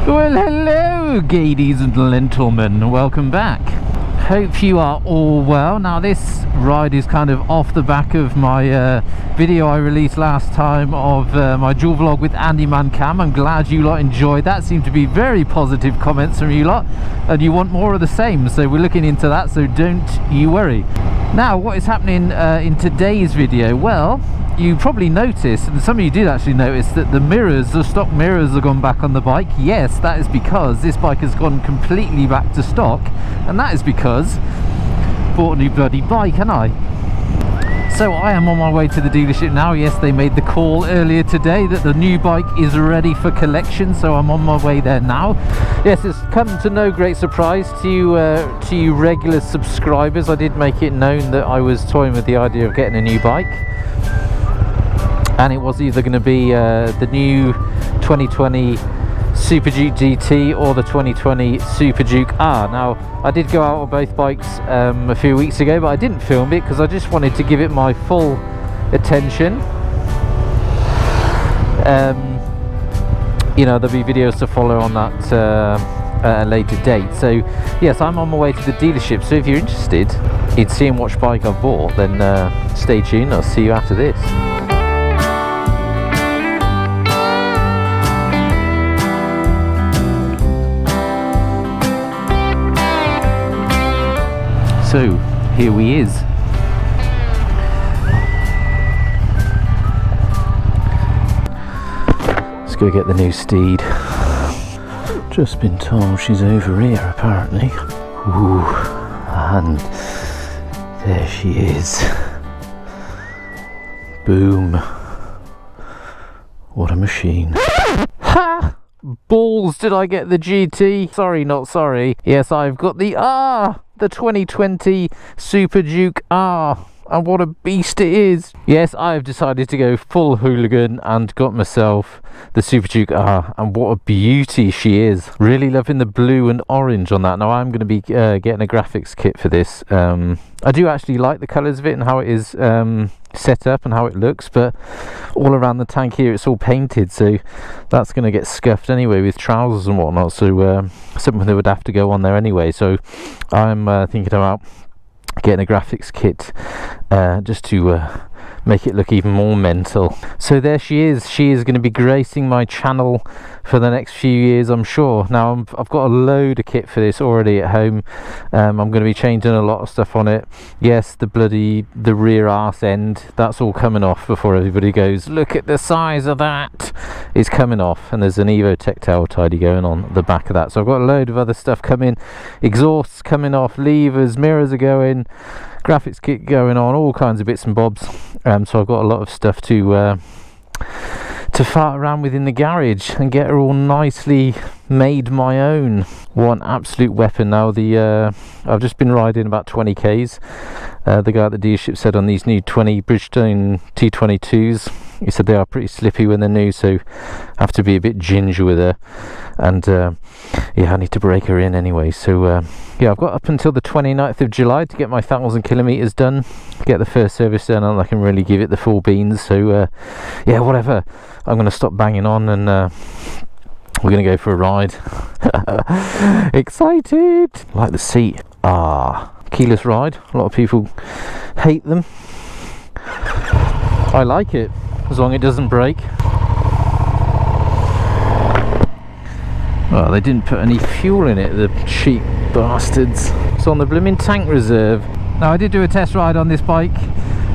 Well, hello, ladies and gentlemen, welcome back. Hope you are all well. Now, this ride is kind of off the back of my video I released last time of my dual vlog with Andy Mancam. I'm glad you lot enjoyed that. Seemed to be very positive comments from you lot, and you want more of the same, so we're looking into that, so don't you worry. Now, what is happening in today's video? Well, you probably noticed, and some of you did actually notice, that the mirrors, the stock mirrors, have gone back on the bike. Yes, that is because this bike has gone completely back to stock, and that is because I bought a new bloody bike, haven't I? So I am on my way to the dealership now. Yes, they made the call earlier today that the new bike is ready for collection, so I'm on my way there now. Yes, it's come to no great surprise to you regular subscribers. I did make it known that I was toying with the idea of getting a new bike, and it was either going to be the new 2020 Super Duke GT or the 2020 Super Duke R. Now, I did go out on both bikes a few weeks ago, but I didn't film it because I just wanted to give it my full attention. You know, there'll be videos to follow on that at a later date. So yes, I'm on my way to the dealership, so if you're interested in seeing which bike I've bought, then stay tuned. I'll see you after this. So here we is. Let's go get the new steed. Just been told she's over here apparently. Ooh, and there she is. Boom. What a machine. Ha! Balls, did I get the GT? Sorry, not sorry. Yes, I've got the R, the 2020 Super Duke R, and what a beast it is. Yes, I have decided to go full hooligan and got myself the Super Duke R, and what a beauty she is. Really loving the blue and orange on that. Now, I'm going to be getting a graphics kit for this. I do actually like the colours of it and how it is set up and how it looks, but all around the tank here it's all painted, so that's going to get scuffed anyway with trousers and whatnot, so something that would have to go on there anyway. So I'm thinking about getting a graphics kit just to make it look even more mental. So there she is going to be gracing my channel for the next few years, I'm sure. Now, I've got a load of kit for this already at home. I'm going to be changing a lot of stuff on it. Yes, the rear arse end, that's all coming off before everybody goes, look at the size of that. It's coming off, and there's an Evo Tactile tidy going on the back of that. So I've got a load of other stuff coming, exhausts coming off, levers, mirrors are going, graphics kit going on, all kinds of bits and bobs. So I've got a lot of stuff to fart around with in the garage and get her all nicely made my own. One absolute weapon. Now, I've just been riding about 20 k's. The guy at the dealership said on these new Bridgestone T22s, he said they are pretty slippy when they're new, so I have to be a bit ginger with her, and yeah, I need to break her in anyway. So yeah, I've got up until the 29th of July to get my 1,000 kilometers done, get the first service done, and I can really give it the full beans. So yeah, whatever, I'm going to stop banging on, and we're going to go for a ride. Excited. Like the seat. Keyless ride. A lot of people hate them. I like it, as long as it doesn't break. Well, they didn't put any fuel in it, the cheap bastards. It's on the blooming tank reserve. Now, I did do a test ride on this bike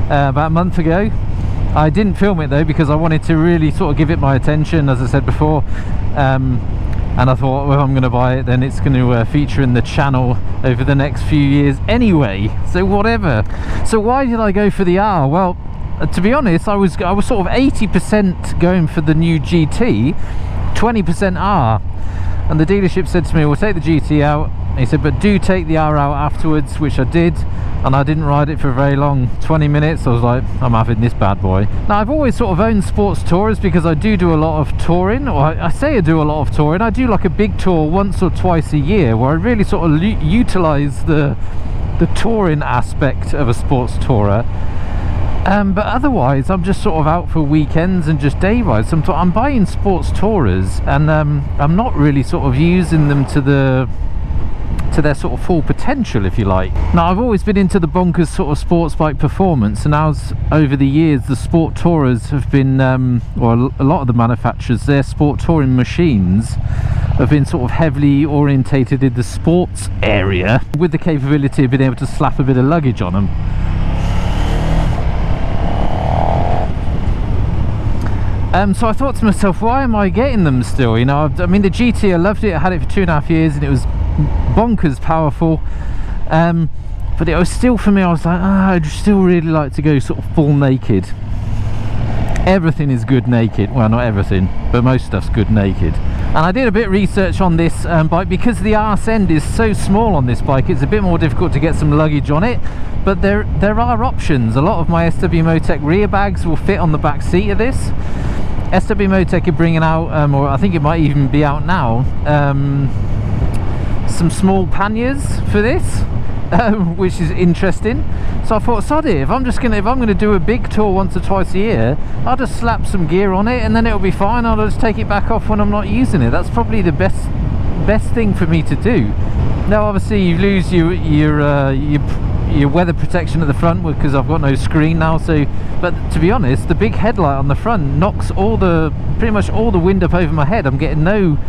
about a month ago. I didn't film it though, because I wanted to really sort of give it my attention, as I said before. And I thought, well, if I'm going to buy it, then it's going to feature in the channel over the next few years anyway, so whatever. So why did I go for the R? Well, to be honest, I was sort of 80% going for the new GT, 20% R, and the dealership said to me, we'll take the GT out. He said, but do take the R out afterwards, which I did, and I didn't ride it for very long, 20 minutes. I was like, I'm having this bad boy. Now, I've always sort of owned sports tourers because I do a lot of touring, or I say I do a lot of touring. I do like a big tour once or twice a year where I really sort of utilise the touring aspect of a sports tourer. But otherwise I'm just sort of out for weekends and just day rides. I'm buying sports tourers, and I'm not really sort of using them to their sort of full potential, if you like. Now, I've always been into the bonkers sort of sports bike performance, and as over the years the sport tourers have been or a lot of the manufacturers, their sport touring machines have been sort of heavily orientated in the sports area, with the capability of being able to slap a bit of luggage on them. So I thought to myself, why am I getting them still? You know, I mean, the GT, I loved it. I had it for 2.5 years and it was bonkers powerful. But it was still, for me, I was like, I'd still really like to go sort of full naked. Everything is good naked. Well, not everything, but most stuff's good naked. And I did a bit of research on this bike. Because the arse end is so small on this bike, it's a bit more difficult to get some luggage on it. But there are options. A lot of my SW Motec rear bags will fit on the back seat of this. SW Motec are bringing out, or I think it might even be out now, some small panniers for this, which is interesting. So I thought, sod it, if I'm gonna do a big tour once or twice a year, I'll just slap some gear on it and then it'll be fine. I'll just take it back off when I'm not using it. That's probably the best thing for me to do. Now, obviously, you lose your weather protection at the front because I've got no screen now. So, but to be honest, the big headlight on the front knocks pretty much all the wind up over my head. I'm getting no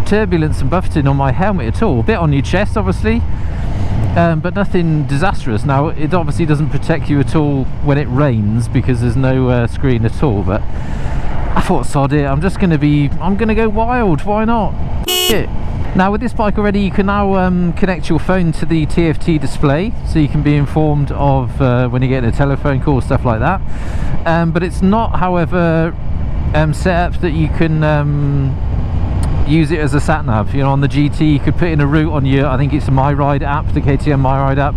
turbulence and buffeting on my helmet at all. A bit on your chest, obviously, but nothing disastrous. Now, it obviously doesn't protect you at all when it rains because there's no screen at all. But I thought, sod it, I'm gonna go wild. Why not? Shit. Now, with this bike already, you can now connect your phone to the TFT display, so you can be informed of when you get a telephone call, stuff like that. But it's not, however, set up that you can use it as a sat nav. You know, on the GT, you could put in a route on your, I think it's a MyRide app, the KTM MyRide app,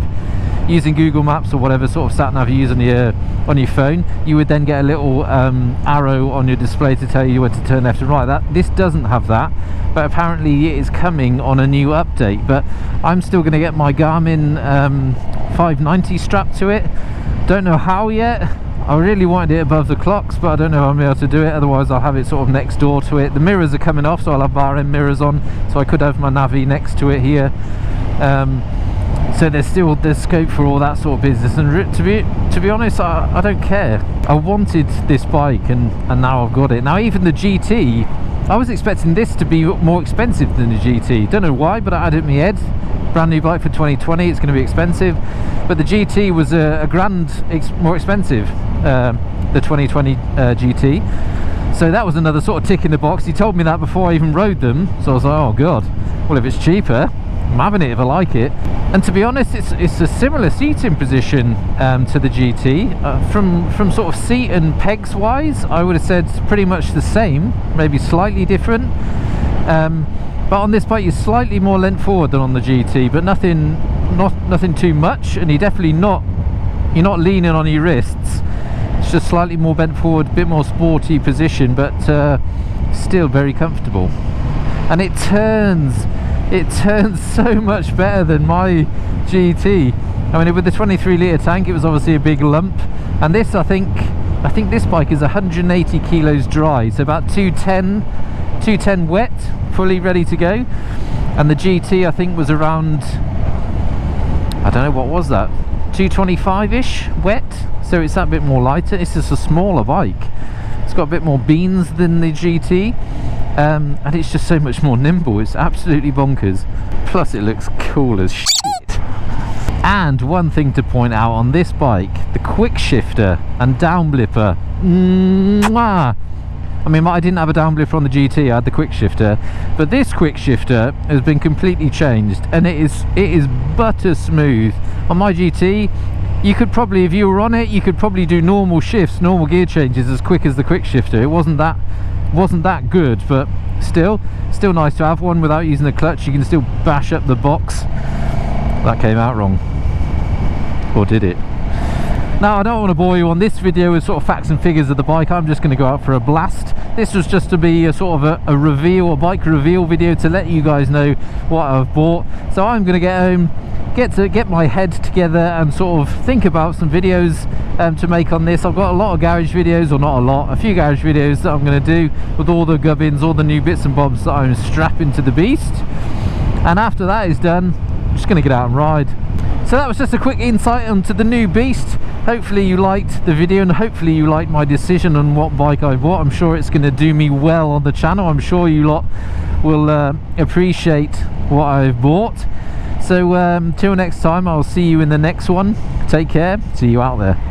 using Google Maps or whatever sort of sat nav you use on your phone. You would then get a little arrow on your display to tell you when to turn left and right. This doesn't have that, but apparently it is coming on a new update. But I'm still going to get my Garmin 590 strapped to it. Don't know how yet. I really wanted it above the clocks, but I don't know if I'll be able to do it. Otherwise, I'll have it sort of next door to it. The mirrors are coming off, so I'll have bar end mirrors on, so I could have my Navi next to it here. So there's scope for all that sort of business. And to be honest, I don't care. I wanted this bike, and now I've got it. Now, even the GT, I was expecting this to be more expensive than the GT. Don't know why, but I had it in my head. Brand new bike for 2020, it's going to be expensive. But the GT was a grand more expensive, the 2020 GT. So that was another sort of tick in the box. He told me that before I even rode them. So I was like, oh god, well, if it's cheaper, I'm having it if I like it. And to be honest, it's a similar seating position to the GT. From sort of seat and pegs wise, I would have said pretty much the same, maybe slightly different. But on this bike, you're slightly more lent forward than on the GT, but nothing too much. And you're not leaning on your wrists. It's just slightly more bent forward, a bit more sporty position, but still very comfortable. And it turns so much better than my GT. I mean, with the 23 litre tank, it was obviously a big lump, and this, I think this bike is 180 kilos dry, so about 210 wet, fully ready to go. And the GT, I think, was around, I don't know, what was that, 225-ish wet, so it's that bit more lighter. It's just a smaller bike. It's got a bit more beans than the GT. And it's just so much more nimble. It's absolutely bonkers. Plus it looks cool as shit. And one thing to point out on this bike, the quick shifter and down blipper. Mwah! I mean, I didn't have a down blipper on the GT, I had the quick shifter, but this quick shifter has been completely changed, and it is butter smooth. On my GT, you could probably, if you were on it, you could probably do normal shifts, normal gear changes as quick as the quick shifter. It wasn't that good, but still nice to have one without using the clutch. You can still bash up the box. That came out wrong, or did it? Now, I don't want to bore you on this video with sort of facts and figures of the bike. I'm just going to go out for a blast. This was just to be a sort of a reveal, a bike reveal video to let you guys know what I've bought. So I'm going to get home, get my head together and sort of think about some videos to make on this. I've got a lot of garage videos, or not a lot, a few garage videos that I'm going to do with all the gubbins, all the new bits and bobs that I'm strapping to the beast. And after that is done, I'm just going to get out and ride. So that was just a quick insight onto the new beast. Hopefully you liked the video, and hopefully you liked my decision on what bike I bought. I'm sure it's going to do me well on the channel. I'm sure you lot will appreciate what I've bought. So till next time, I'll see you in the next one. Take care, see you out there.